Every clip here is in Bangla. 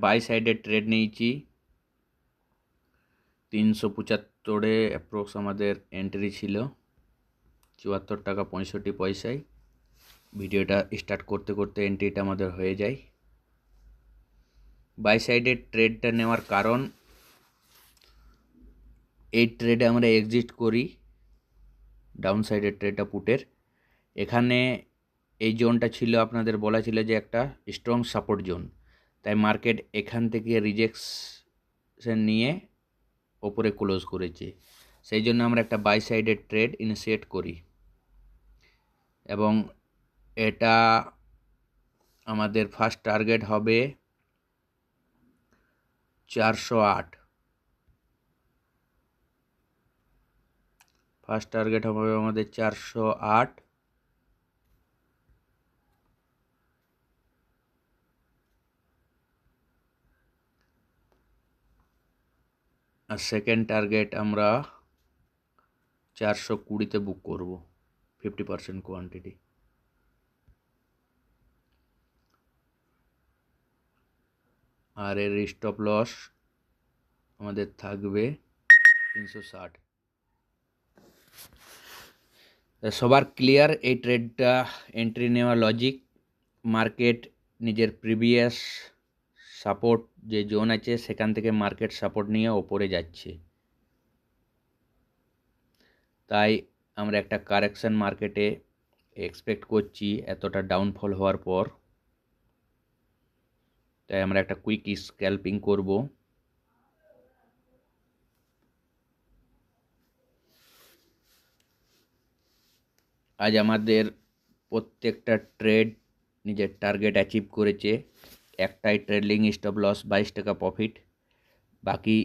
বাই সাইডের ট্রেড নিয়েছি 375-এ অ্যাপ্রক্স আমাদের এন্ট্রি ছিল 74 টাকা 65 পয়সায়। ভিডিওটা স্টার্ট করতে করতে এন্ট্রিটা আমাদের হয়ে যায়। বাই সাইডের ট্রেডটা নেওয়ার কারণ, এই ট্রেডে আমরা এক্সিট করি ডাউন সাইডের ট্রেডটা পুটের। এখানে এই জোনটা ছিল, আপনাদের বলা ছিল যে একটা স্ট্রং সাপোর্ট জোন, তাই মার্কেট এখান থেকে রিজেকশন নিয়ে ওপরে ক্লোজ করেছে। সেই জন্য আমরা একটা বাই সাইডের ট্রেড ইনিশিয়েট করি এবং এটা আমাদের ফার্স্ট টার্গেট হবে 408। ফার্স্ট টার্গেট হবে আমাদের 408। আর সেকেন্ড টার্গেট আমরা 420-তে বুক করব 50% কোয়ান্টিটি। আর এর স্টপ লস আমাদের থাকবে 360। সবার ক্লিয়ার এই ট্রেডটা এন্ট্রি নেওয়া লজিক? মার্কেট নিজের প্রিভিয়াস সাপোর্ট যে জোন আছে সেখান থেকে মার্কেট সাপোর্ট নিয়ে ওপরে যাচ্ছে, তাই আমরা একটা কারেকশন মার্কেটে এক্সপেক্ট করছি এতটা ডাউনফল হওয়ার পর। তাই আমরা একটা কুইক স্ক্যাল্পিং করব। আজ আমাদের প্রত্যেকটা ট্রেড নিজের টার্গেট অ্যাচিভ করেছে। একটাই ট্রেডিং স্টপ লস 22 টাকা প্রফিট, বাকি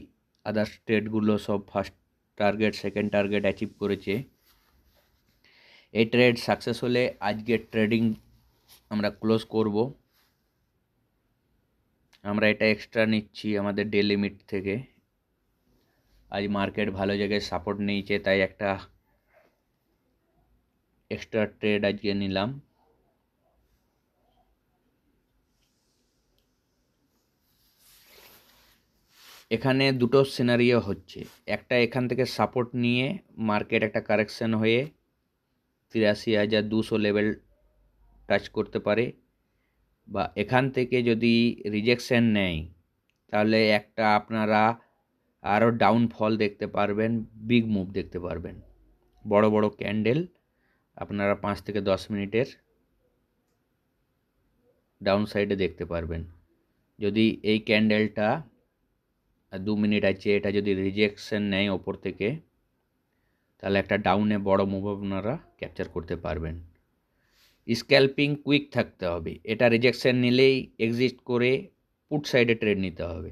আদার্স ট্রেডগুলো সব first target second target achieve করেছে। এই ট্রেড সাকসেস হলে আজকের ট্রেডিং আমরা ক্লোজ করব। আমরা এটা এক্সট্রা নিচ্ছি আমাদের ডে লিমিট থেকে। আজ মার্কেট ভালো জায়গায় সাপোর্ট নিয়েছে, তাই একটা এক্সট্রা ট্রেড আজকে নিলাম। এখানে দুটো সিনারিও হচ্ছে, একটা এখান থেকে সাপোর্ট নিয়ে মার্কেট একটা কারেকশন হয়ে 83,200 লেভেল টাচ করতে পারে, বা এখান থেকে যদি রিজেকশন নেয় তাহলে একটা আপনারা আরও ডাউনফল দেখতে পারবেন, বিগ মুভ দেখতে পারবেন, বড় বড় ক্যান্ডেল আপনারা 5 থেকে 10 মিনিটের ডাউন সাইডে দেখতে পারবেন। যদি এই ক্যান্ডেলটা 2 মিনিট আছে, এটা যদি রিজেকশন নেয় ওপর থেকে, তাহলে একটা ডাউনে বড় মুভ আপনারা ক্যাপচার করতে পারবেন। স্ক্যাল্পিং কুইক থাকতে হবে, এটা রিজেকশন নিলেই এক্সিট করে পুট সাইডে ট্রেড নিতে হবে।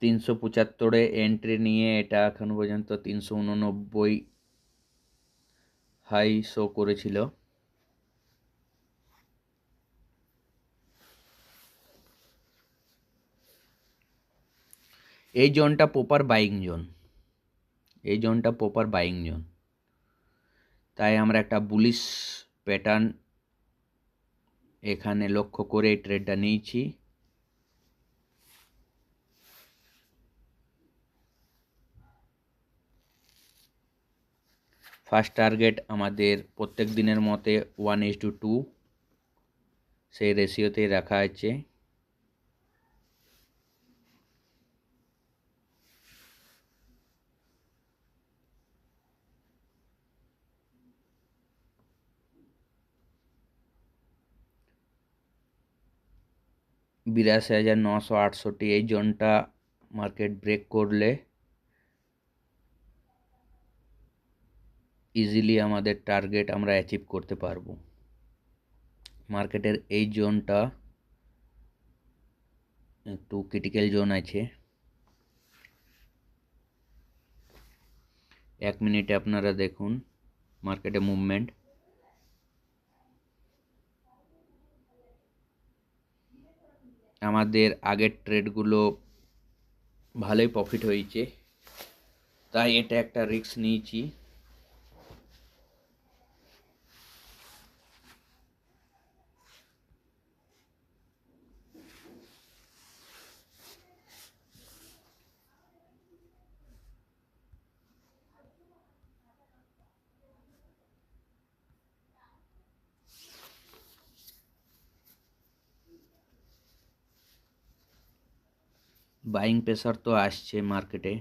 $375 এন্ট্রি নিয়ে এটা এখন পর্যন্ত 389 হাই শো করেছিল। এই জোনটা প্রপার বাইং জোন, এই জোনটা প্রপার বাইং জোন, তাই আমরা একটা বুলিশ প্যাটার্ন এখানে লক্ষ্য করে এই ট্রেডটা নিয়েছি। ফার্স্ট টার্গেট আমাদের প্রত্যেক দিনের মতে 1:2 সেই রেশিওতেই রাখা আছে। $82,968 এই জোনটা মার্কেট ব্রেক করলে ইজিলি আমাদের টার্গেট আমরা অ্যাচিভ করতে পারবো। মার্কেটের এই জোনটা একটু ক্রিটিক্যাল জোন আছে। 1 মিনিটে আপনারা দেখুন মার্কেটে মুভমেন্ট। আমাদের আগের ট্রেডগুলো ভালোই প্রফিট হয়েছে, তাই এটা একটা রিস্ক নিয়েছি। বাইং প্রেসার তো আসছে মার্কেটে,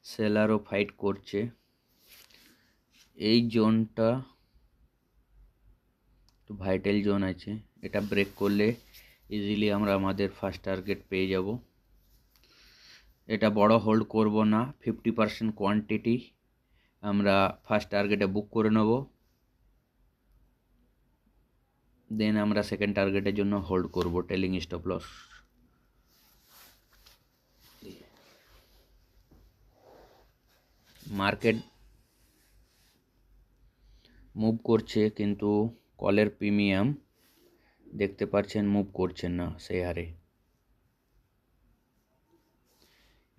সেলারও ফাইট করছে। এই জোনটা তো ভাইটাল জোন আছে, এটা ব্রেক করলে ইজিলি আমরা আমাদের ফার্স্ট টার্গেট পেয়ে যাব। এটা বড় হোল্ড করব না, 50% কোয়ান্টিটি আমরা ফার্স্ট টার্গেটে বুক করে নেব, দেন আমরা সেকেন্ড টার্গেটের জন্য হোল্ড করব trailing stop loss. Market move করছে কিন্তু কলের প্রিমিয়াম দেখতে পাচ্ছেন মুভ করছেন না সেই হারে,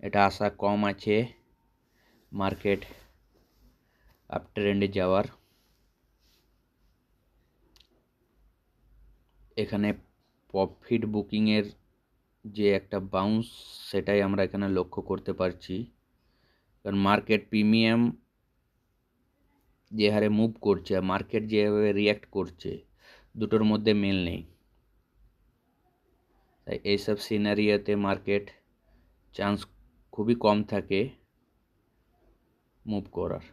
এটা আশা কম আছে মার্কেট আপ ট্রেন্ডে যাওয়ার। এখানে প্রফিট বুকিংয়ের যে একটা বাউন্স সেটাই আমরা এখানে লক্ষ্য করতে পারছি, কারণ মার্কেট প্রিমিয়াম যে হারে মুভ করছে আর মার্কেট যেভাবে রিয়্যাক্ট করছে দুটোর মধ্যে মিল নেই। তাই এইসব সিনারিওতে মার্কেট চান্স খুবই কম থাকে মুভ করার।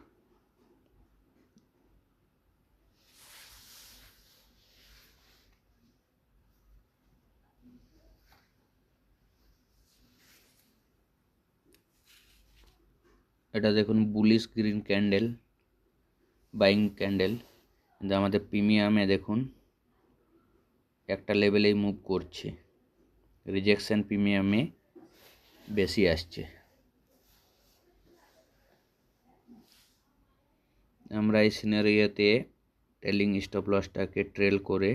এটা দেখুন bullish green candle, buying candle, কিন্তু আমাদের প্রিমিয়ামে দেখুন একটা লেভেলেই মুভ করছে, রিজেকশন প্রিমিয়ামে বেশি আসছে। আমরা এই সিনারিওতে টেলিং স্টপ লসটাকে ট্রেল করে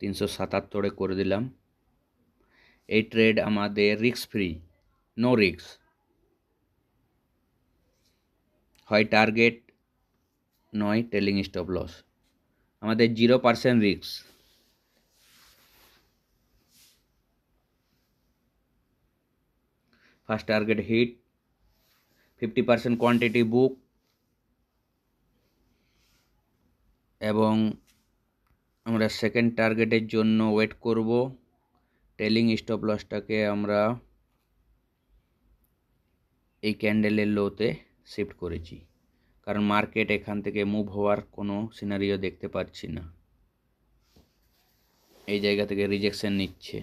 377 করে দিলাম। এই ট্রেড আমাদের রিস্ক ফ্রি, নো রিস্ক, হয় টার্গেট নয় টেলিং স্টপ লস, আমাদের 0% risk. First target hit, 50% quantity book, এবং আমরা সেকেন্ড টার্গেটের জন্য ওয়েট করব। টেলিং স্টপ লসটাকে আমরা এই ক্যান্ডেলের লোতে শিফট করেছি, কারণ মার্কেট এখান থেকে মুভ হওয়ার কোনো সিনারিও দেখতে পাচ্ছি না, এই জায়গা থেকে রিজেকশন নিচ্ছে,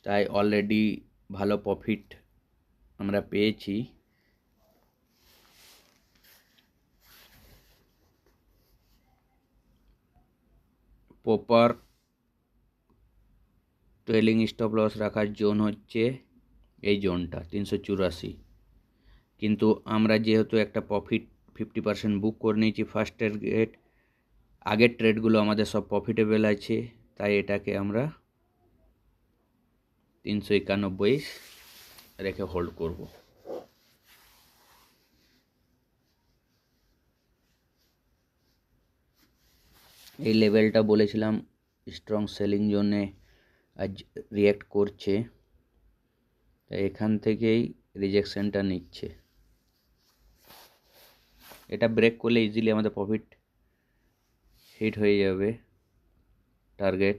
তাই অলরেডি ভালো প্রফিট আমরা পেয়েছি। প্রপার ট্রেলিং স্টপ লস রাখার জোন হচ্ছে এই জোনটা 384, কিন্তু আমরা যেহেতু একটা প্রফিট 50% বুক করে নিয়েছি ফার্স্ট টার্গেট, আগের ট্রেডগুলো আমাদের সব প্রফিটেবল আছে, তাই এটাকে আমরা 391 রেখে হোল্ড করব। এই লেভেলটা বলেছিলাম স্ট্রং সেলিং জোনে আজ রিয়্যাক্ট করছে, তাই এখান থেকেই রিজেকশনটা নিচ্ছে। এটা ব্রেক করলে ইজিলি আমাদের প্রফিট হিট হয়ে যাবে টার্গেট।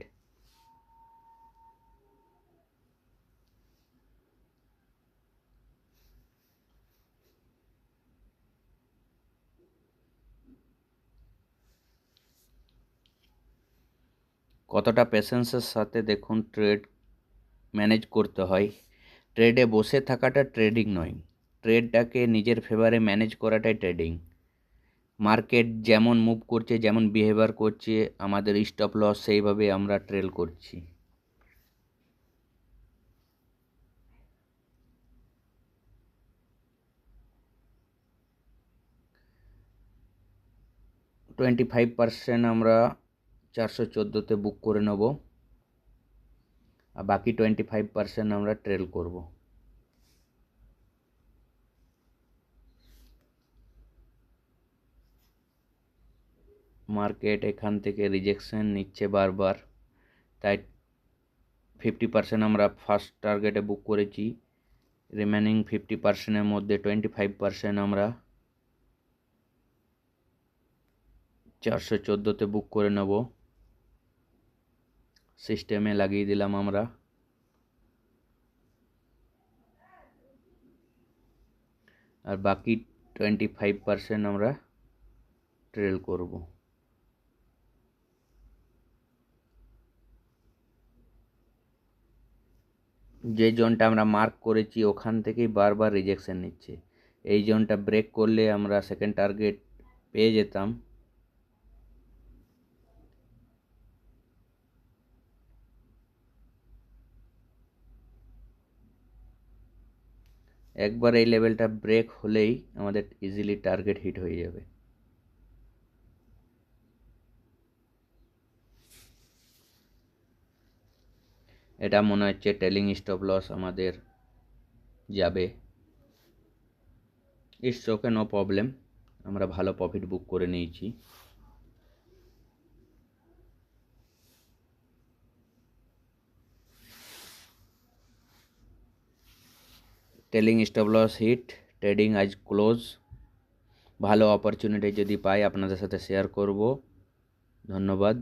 কতটা পেশেন্সের সাথে দেখুন ট্রেড ম্যানেজ করতে হয়। ট্রেডে বসে থাকাটা ট্রেডিং নয়, ট্রেডটাকে নিজের ফেভারে ম্যানেজ করাটাই ট্রেডিং। মার্কেট যেমন মুভ করছে, যেমন বিহেভিয়ার করছে, আমাদের স্টপ লস সেইভাবে আমরা ট্রেল করছি। টোয়েন্টি 25% আমরা 414তে বুক করে নেব, আর বাকি 25% আমরা ট্রেল করব। মার্কেট এখান থেকে রিজেকশন নিচ্ছে বারবার, তাই 50% আমরা ফার্স্ট টার্গেটে বুক করেছি। রিমেনিং 50%-এর মধ্যে 25% আমরা 414তে বুক করে নেব। সিস্টেমে লাগিয়ে দিলাম আমরা। আর বাকি 25% আমরা ট্রেল করব। যে জোনটা আমরা মার্ক করেছি ওখান থেকেই বারবার রিজেকশন নিচ্ছে। এই জোনটা ব্রেক করলে আমরা সেকেন্ড টার্গেট পেয়ে যেতাম। একবার এই লেভেলটা ব্রেক হলেই আমাদের ইজিলি টার্গেট হিট হয়ে যাবে। এটা মনে হচ্ছে টেলিং স্টপ লস আমাদের যাবে। ইটস ওকে, নো প্রবলেম, আমরা ভালো প্রফিট বুক করে নিয়েছি। Trailing stop loss hit, trading আজ ক্লোজ। ভালো অপরচুনিটি যদি পাই আপনাদের সাথে শেয়ার করব। ধন্যবাদ।